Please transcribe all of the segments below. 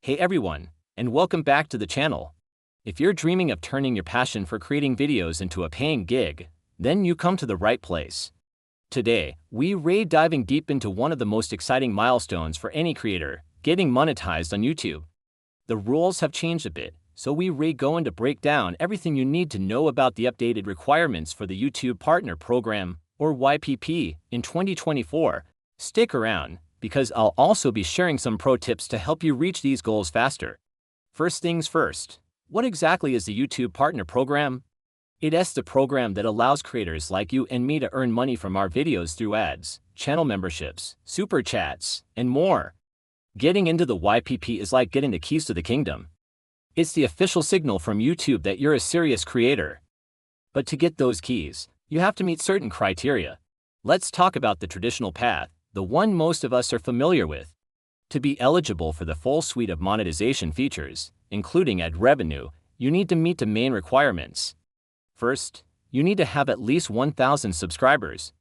Hey everyone, and welcome back to the channel. If you're dreaming of turning your passion for creating videos into a paying gig, then you come to the right place. Today, we're diving deep into one of the most exciting milestones for any creator, getting monetized on YouTube. The rules have changed a bit, so we're going to break down everything you need to know about the updated requirements for the YouTube Partner Program, or YPP, in 2024. Stick around, because I'll also be sharing some pro tips to help you reach these goals faster. First things first, what exactly is the YouTube Partner Program? It's the program that allows creators like you and me to earn money from our videos through ads, channel memberships, super chats, and more. Getting into the YPP is like getting the keys to the kingdom. It's the official signal from YouTube that you're a serious creator. But to get those keys, you have to meet certain criteria. Let's talk about the traditional path, the one most of us are familiar with. To be eligible for the full suite of monetization features, including ad revenue, you need to meet the main requirements. First, you need to have at least 1,000 subscribers.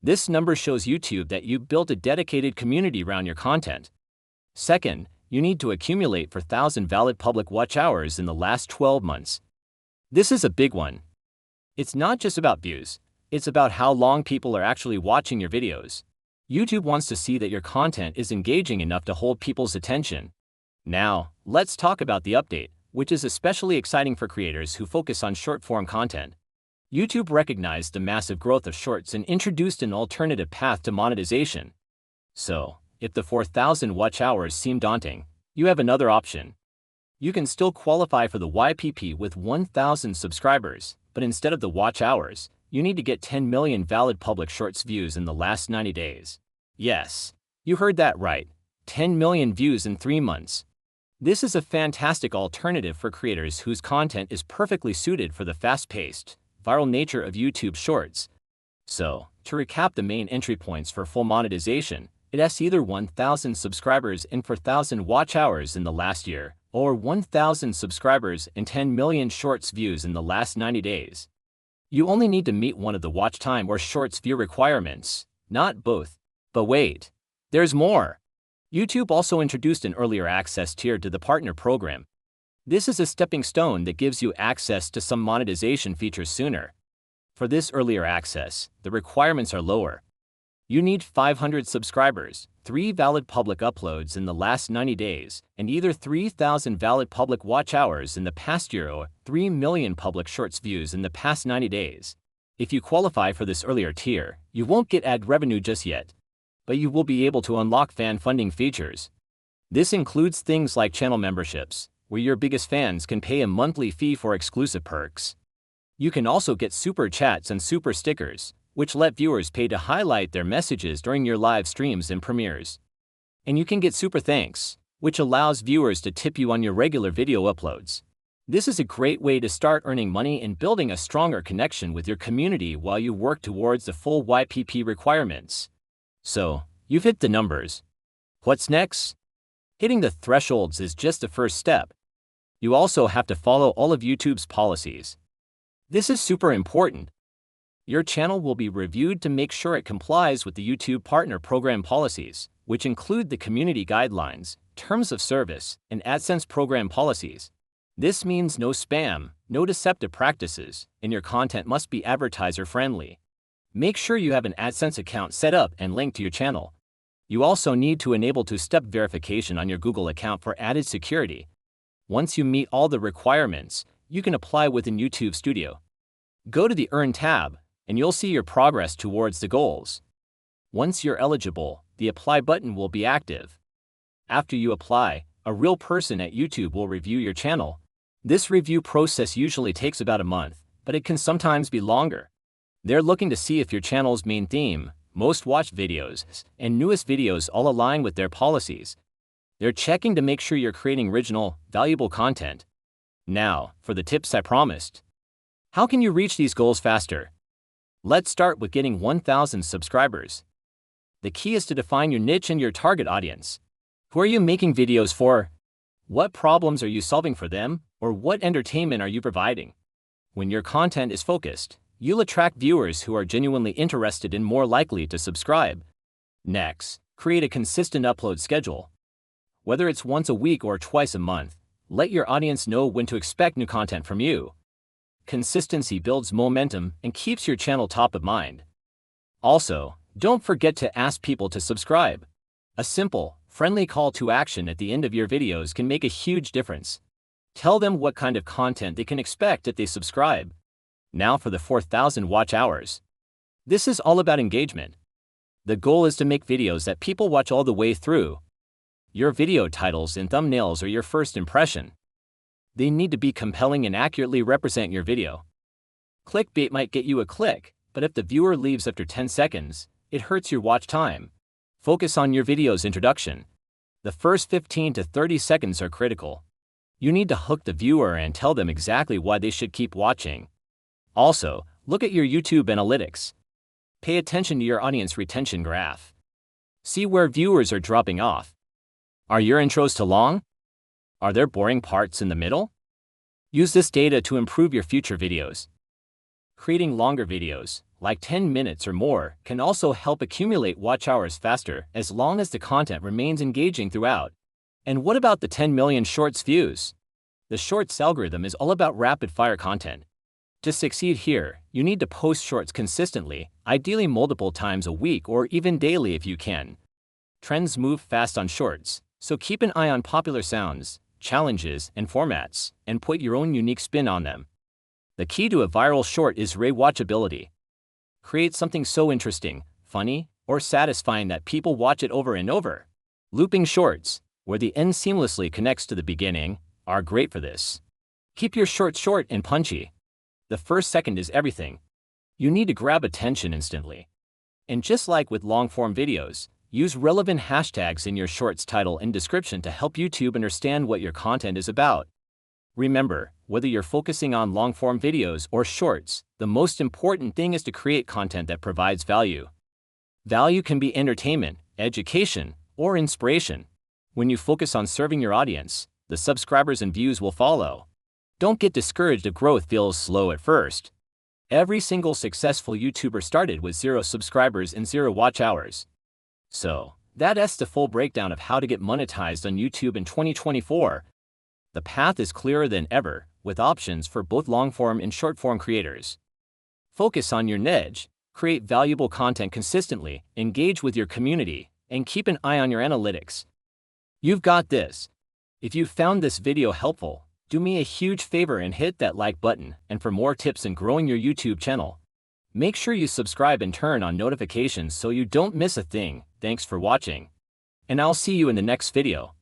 This number shows YouTube that you've built a dedicated community around your content. Second, you need to accumulate 4,000 valid public watch hours in the last 12 months. This is a big one. It's not just about views, it's about how long people are actually watching your videos. YouTube wants to see that your content is engaging enough to hold people's attention. Now, let's talk about the update, which is especially exciting for creators who focus on short-form content. YouTube recognized the massive growth of shorts and introduced an alternative path to monetization. So, if the 4,000 watch hours seem daunting, you have another option. You can still qualify for the YPP with 1,000 subscribers, but instead of the watch hours, you need to get 10 million valid public shorts views in the last 90 days. Yes, you heard that right, 10 million views in 3 months. This is a fantastic alternative for creators whose content is perfectly suited for the fast-paced, viral nature of YouTube Shorts. So, to recap the main entry points for full monetization, it's either 1,000 subscribers and 4,000 watch hours in the last year, or 1,000 subscribers and 10 million shorts views in the last 90 days. You only need to meet one of the watch time or shorts view requirements, not both. But wait, there's more. YouTube also introduced an earlier access tier to the partner program. This is a stepping stone that gives you access to some monetization features sooner. For this earlier access, the requirements are lower. You need 500 subscribers, 3 valid public uploads in the last 90 days, and either 3,000 valid public watch hours in the past year or 3 million public shorts views in the past 90 days. If you qualify for this earlier tier, you won't get ad revenue just yet, but you will be able to unlock fan funding features. This includes things like channel memberships, where your biggest fans can pay a monthly fee for exclusive perks. You can also get super chats and super stickers, which let viewers pay to highlight their messages during your live streams and premieres. And you can get super thanks, which allows viewers to tip you on your regular video uploads. This is a great way to start earning money and building a stronger connection with your community while you work towards the full YPP requirements. So, you've hit the numbers. What's next? Hitting the thresholds is just the first step. You also have to follow all of YouTube's policies. This is super important. Your channel will be reviewed to make sure it complies with the YouTube Partner Program policies, which include the community guidelines, terms of service, and AdSense program policies. This means no spam, no deceptive practices, and your content must be advertiser-friendly. Make sure you have an AdSense account set up and linked to your channel. You also need to enable two-step verification on your Google account for added security. Once you meet all the requirements, you can apply within YouTube Studio. Go to the Earn tab, and you'll see your progress towards the goals. Once you're eligible, the Apply button will be active. After you apply, a real person at YouTube will review your channel. This review process usually takes about a month, but it can sometimes be longer. They're looking to see if your channel's main theme, most watched videos, and newest videos all align with their policies. They're checking to make sure you're creating original, valuable content. Now, for the tips I promised. How can you reach these goals faster? Let's start with getting 1,000 subscribers. The key is to define your niche and your target audience. Who are you making videos for? What problems are you solving for them, or what entertainment are you providing? When your content is focused, you'll attract viewers who are genuinely interested and more likely to subscribe. Next, create a consistent upload schedule. Whether it's once a week or twice a month, let your audience know when to expect new content from you. Consistency builds momentum and keeps your channel top of mind. Also, don't forget to ask people to subscribe. A simple, friendly call to action at the end of your videos can make a huge difference. Tell them what kind of content they can expect if they subscribe. Now for the 4,000 watch hours. This is all about engagement. The goal is to make videos that people watch all the way through. Your video titles and thumbnails are your first impression. They need to be compelling and accurately represent your video. Clickbait might get you a click, but if the viewer leaves after 10 seconds, it hurts your watch time. Focus on your video's introduction. The first 15 to 30 seconds are critical. You need to hook the viewer and tell them exactly why they should keep watching. Also, look at your YouTube analytics. Pay attention to your audience retention graph. See where viewers are dropping off. Are your intros too long? Are there boring parts in the middle? Use this data to improve your future videos. Creating longer videos, like 10 minutes or more, can also help accumulate watch hours faster as long as the content remains engaging throughout. And what about the 10 million Shorts views? The Shorts algorithm is all about rapid-fire content. To succeed here, you need to post Shorts consistently, ideally multiple times a week or even daily if you can. Trends move fast on Shorts, so keep an eye on popular sounds, challenges, and formats, and put your own unique spin on them. The key to a viral short is rewatchability. Create something so interesting, funny, or satisfying that people watch it over and over. Looping shorts, where the end seamlessly connects to the beginning, are great for this. Keep your shorts short and punchy. The first second is everything. You need to grab attention instantly. And just like with long-form videos, use relevant hashtags in your shorts title and description to help YouTube understand what your content is about. Remember, whether you're focusing on long-form videos or shorts, the most important thing is to create content that provides value. Value can be entertainment, education, or inspiration. When you focus on serving your audience, the subscribers and views will follow. Don't get discouraged if growth feels slow at first. Every single successful YouTuber started with 0 subscribers and 0 watch hours. So, that's the full breakdown of how to get monetized on YouTube in 2024. The path is clearer than ever, with options for both long-form and short-form creators. Focus on your niche, create valuable content consistently, engage with your community, and keep an eye on your analytics. You've got this. If you found this video helpful, do me a huge favor and hit that like button, and for more tips in growing your YouTube channel, make sure you subscribe and turn on notifications so you don't miss a thing. Thanks for watching, and I'll see you in the next video.